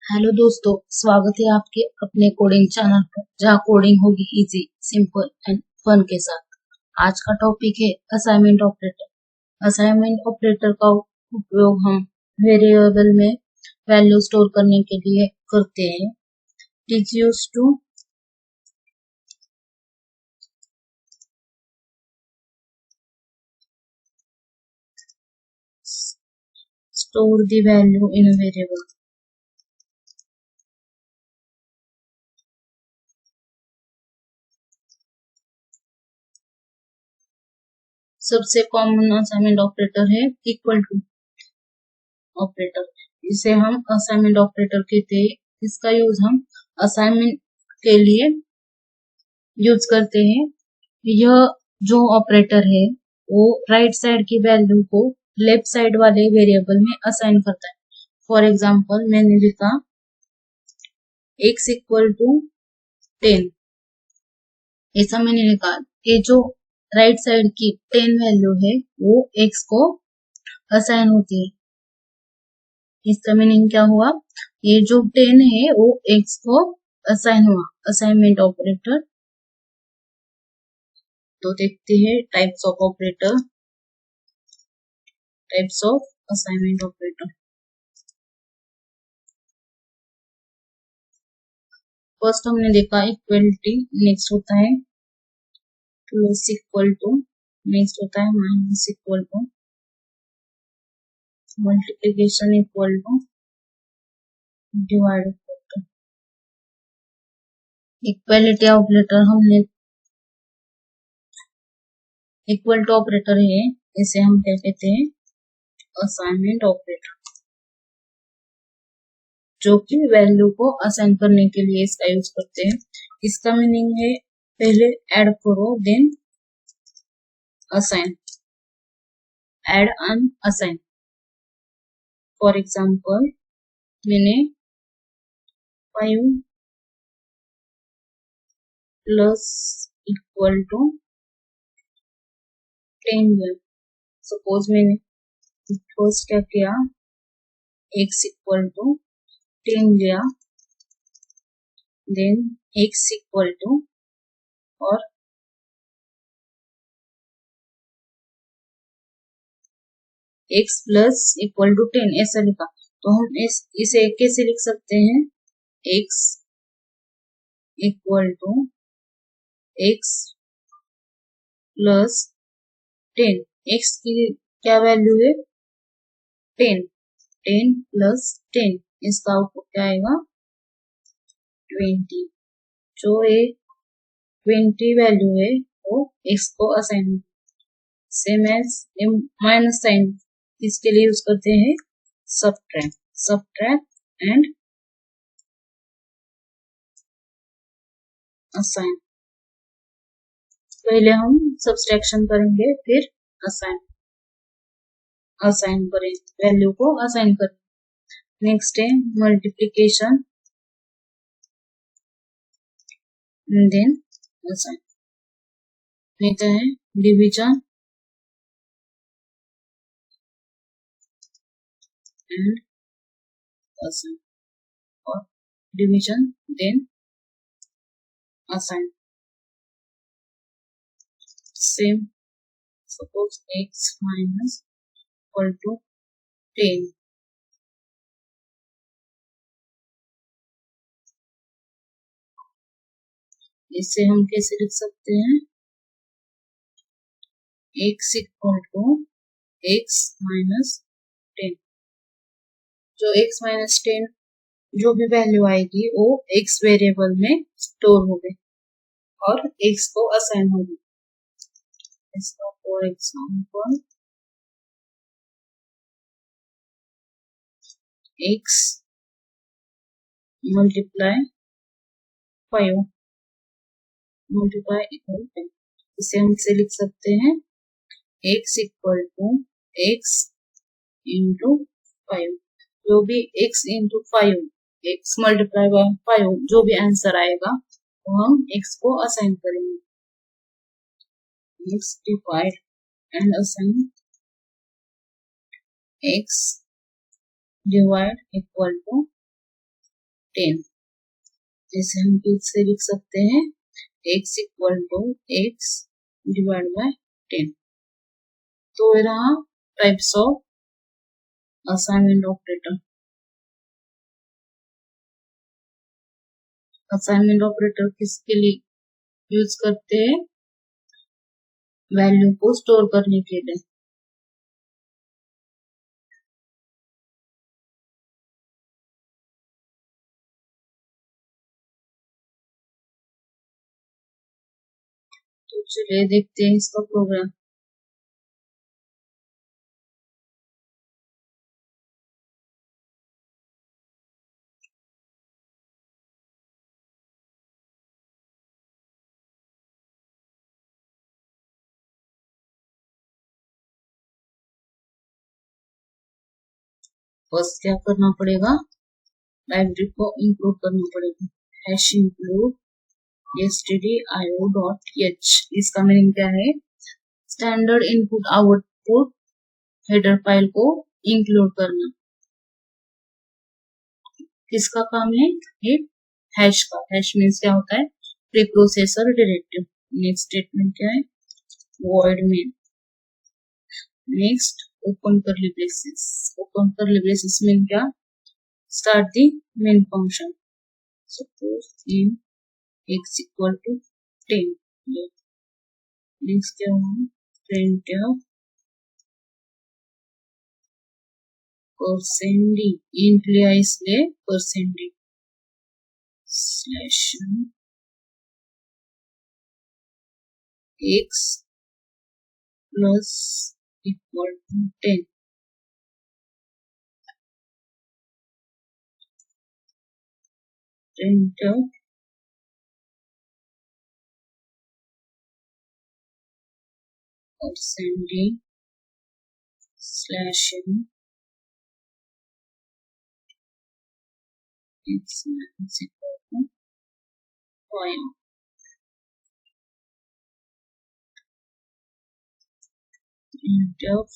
Hello दोस्तों, स्वागत है आपके अपने कोडिंग चैनल पर जहाँ कोडिंग होगी इजी, सिंपल एंड फन के साथ। आज का टॉपिक है असाइनमेंट ऑपरेटर। असाइनमेंट ऑपरेटर का उपयोग हम वेरिएबल में वैल्यू स्टोर करने के लिए करते हैं। It is used to store the value in a variable. सबसे कॉमन असाइनमेंट ऑपरेटर है इक्वल टू ऑपरेटर। इसे हम असाइनमेंट ऑपरेटर कहते हैं। इसका यूज हम असाइनमेंट के लिए यूज करते हैं। यह जो ऑपरेटर है वो राइट साइड की वैल्यू को लेफ्ट साइड वाले वेरिएबल में असाइन करता है। फॉर एग्जांपल मैंने लिखा x इक्वल टू 10। ऐसा मैंने लिखा। ये जो राइट साइड की 10 वैल्यू है वो x को असाइन होती है। इसका मीनिंग क्या हुआ? ये जो 10 है वो x को असाइन हुआ। Assignment operator. तो देखते हैं types of operator, types of assignment operator. First हमने देखा इक्वलिटी, नेक्स्ट होता है प्लस इक्वल टू, नेक्स्ट होता है minus equal to, multiplication equal to, divide equal to. Equality operator हमने इक्वल टू ऑपरेटर है, इसे हम क्या कहते हैं? असाइनमेंट ऑपरेटर, जो कि वैल्यू को असाइन करने के लिए इसका यूज करते हैं। इसका मीनिंग है पहले ऐड करो then assign, add and assign. For example मैंने 5 प्लस इक्वल टू 10 लिया। सपोज मैंने फर्स्ट क्या किया, x इक्वल टू 10 लिया, देन x इक्वल टू और x प्लस इक्वल टू 10 ऐसा लिखा। तो हम इसे कैसे लिख सकते हैं? x equal to x plus 10। x की क्या वैल्यू है? 10। 10 प्लस 10, इसका आउटपुट क्या आएगा? 20। जो एक 20 वैल्यू है वो x को assign, same as minus sign इसके लिए यूज करते हैं सबट्रैक्ट, सबट्रैक्ट एंड असाइन। पहले हम सब्सट्रैक्शन करेंगे फिर असाइन, असाइन करें, वैल्यू को असाइन करें। नेक्स्ट है मल्टीप्लिकेशन देन असाइन। नेक्स्ट है डिवीजन एंड असाइन, और division then assign. Same, suppose x minus equal to 10। इसे हम कैसे लिख सकते हैं? x equal to x minus 10। जो x माइनस 10 जो भी वैल्यू आएगी वो x वेरिएबल में स्टोर होगी और x को असाइन होगी। इसका for example x multiply 5 multiply equal 10। इसे हम इसे लिख सकते हैं x equal to x into 5। जो भी x into 5, x multiply by 5 जो भी आंसर आएगा वो हम x को असाइन करेंगे। x divide and assign, x divide equal to 10। जैसे हम फिर से लिख सकते हैं x equal to x divide by 10। तो ये रहा types of assignment operator. Assignment operator किसके लिए यूज करते हैं? वैल्यू को स्टोर करने के लिए। तो चलिए देखते हैं इसका प्रोग्राम। फर्स्ट क्या करना पड़ेगा? लाइब्रेरी को इंक्लूड करना पड़ेगा। Hash include stdio.h। इसका मीनिंग क्या है? Standard input output header file को इंक्लूड करना। किसका काम है? ये हैश का। हैश मीन्स क्या होता है? Preprocessor directive. नेक्स्ट स्टेटमेंट क्या है? void main। Next open curly braces. Open curly braces में क्या? Start the main function. Suppose int x equal to 10। Next क्या होगा? printf %d। इंट लिया इसलिए %d slash x plus equal to 10। printf %d slash x minus equal to 5। printf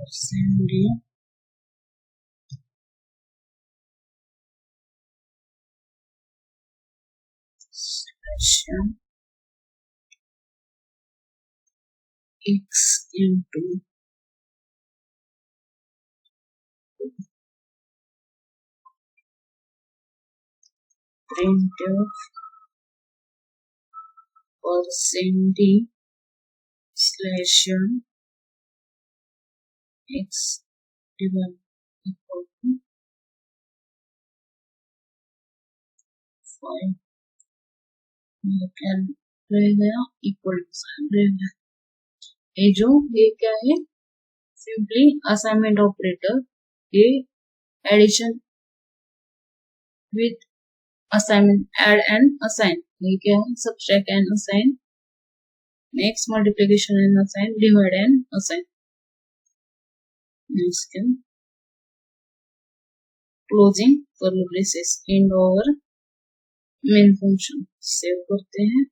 %d slash x into printf %d slash x divide equal to 5। क्या रहेगा? Equal to sign रहेगा। ये क्या है? Simply assignment operator. ये addition with assignment, add and assign. ये क्या है? Subtract and assign. Next multiplication and assign, divide and assign. Next closing curly braces and over main function. Save करते हैं।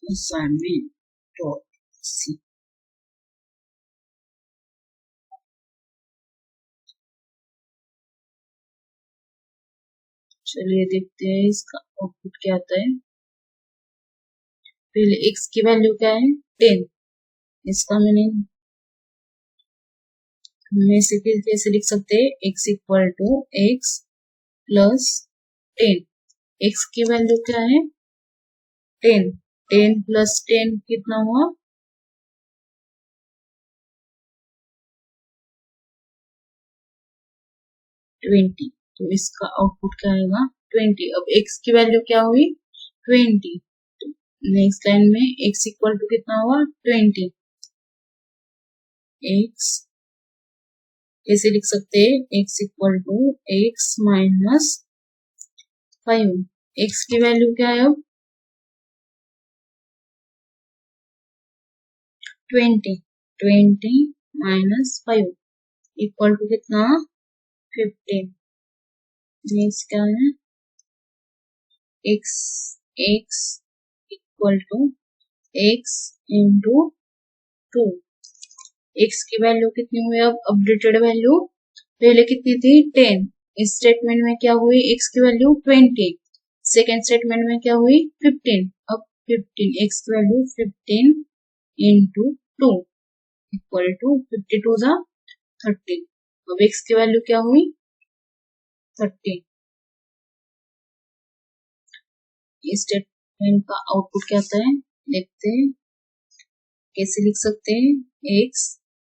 Assignment dot C. चलिए देखते हैं इसका आउटपुट क्या आता है। पहले x की वैल्यू क्या है? 10। इसका मीनिंग हम इसे कैसे लिख सकते हैं? x equal to x plus 10। x की वैल्यू क्या है? 10। 10 प्लस 10 कितना हुआ? 20। तो इसका आउटपुट क्या आएगा? 20। अब x की वैल्यू क्या हुई? 20। नेक्स्ट लाइन में x इक्वल टू कितना हुआ? 20। x कैसे लिख सकते हैं? x equal to x minus 5। x की वैल्यू क्या है? अब 20। 20 माइनस 5 इक्वल टू कितना? 15। नेक्स्ट क्या है? x equal to x into 2। x की वैल्यू कितनी हुई? अब अपडेटेड वैल्यू पहले कितनी थी? 10। इस स्टेटमेंट में क्या हुई? x की वैल्यू 20। सेकेंड स्टेटमेंट में क्या हुई? 15। अब 15 x की वैल्यू 15 इंटू 2 इक्वल टू 52 जा 30। अब x की वैल्यू क्या हुई? 30। इस स्टेटमेंट का आउटपुट क्या आता है देखते हैं। कैसे लिख सकते हैं? x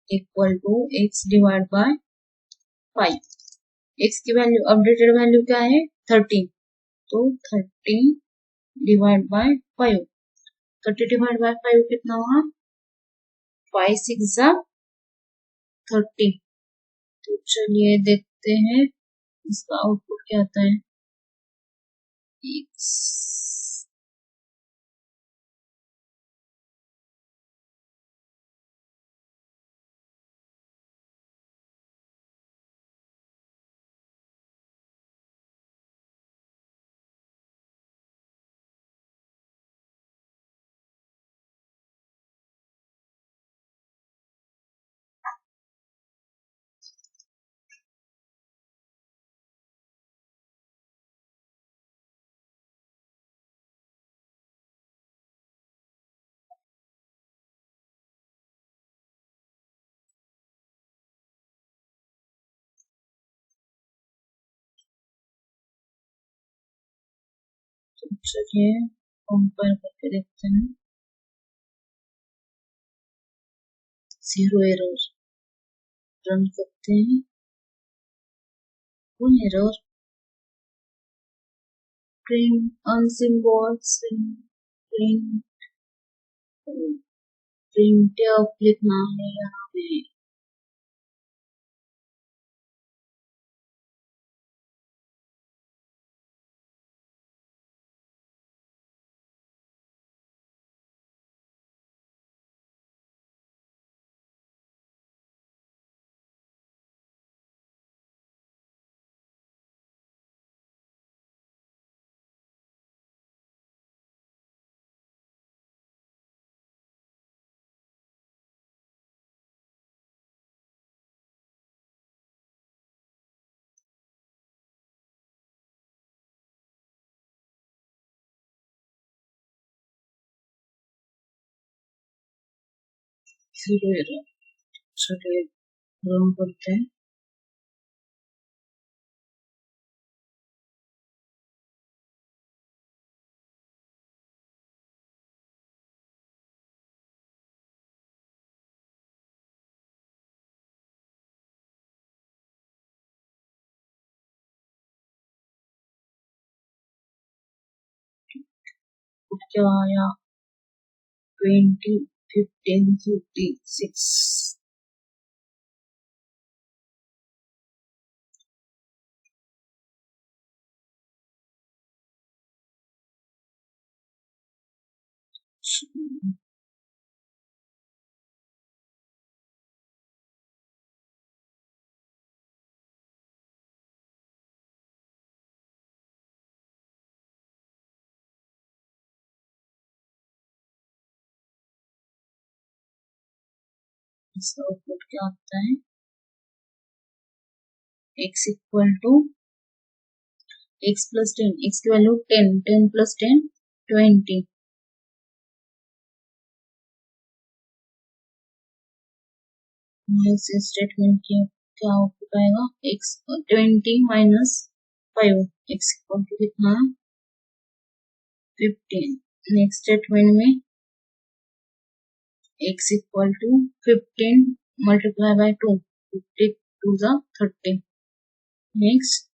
equal to x divide by 5। x की वैल्यू अपडेटेड वैल्यू क्या है? 30। तो 30 डिवाइड बाय 5। 30 डिवाइड बाय 5 कितना हुआ? 5 6 जा 30। तो चलिए देखते हैं इसका आउटपुट क्या आता है। x चलिए कंपेयर करके देखते हैं। 0 एरर रन करते हैं। 1 एरर प्रिंट अनसिम्बॉल प्रिंट प्रिंटफ लिखना है यहाँ पे। Zero error. चलिए रन करते हैं। क्या आया? 20 15 56। इसका आउटपुट क्या आता है? x equal to x plus 10। x की वैल्यू 10। 10 प्लस 10 20। इस स्टेटमेंट की क्या आउटपुट आएगा? x 20 minus 5। x equal to कितना? 15। नेक्स्ट स्टेटमेंट में x equal to 15 multiply by 2। 52 जा 30। Next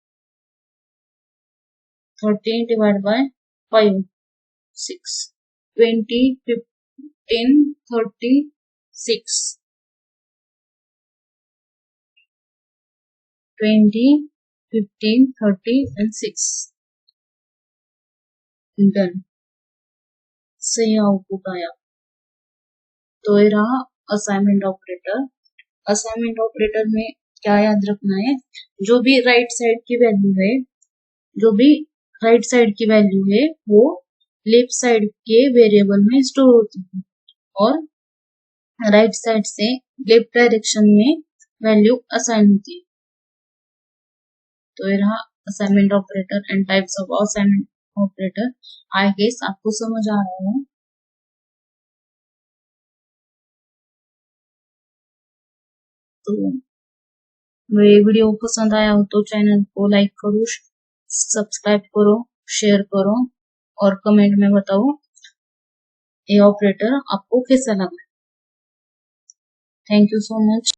30 divide by 5 6। 20 15 36। 20 15 30 and 6। Done. सही आउटपुट आया। तो ये रहा असाइनमेंट ऑपरेटर। असाइनमेंट ऑपरेटर में क्या याद रखना है? जो भी राइट साइड की वैल्यू है, जो भी राइट साइड की वैल्यू है वो लेफ्ट साइड के वेरिएबल में स्टोर होती है। और राइट साइड से लेफ्ट डायरेक्शन में वैल्यू असाइन होती है। तो ये रहा assignment operator and types of assignment operator. I guess आपको समझ आ रहा है। तो ये वीडियो पसंद आया हो तो चैनल को लाइक करो, सब्सक्राइब करो, शेयर करो और कमेंट में बताओ ये ऑपरेटर आपको कैसा लगा। Thank you so much.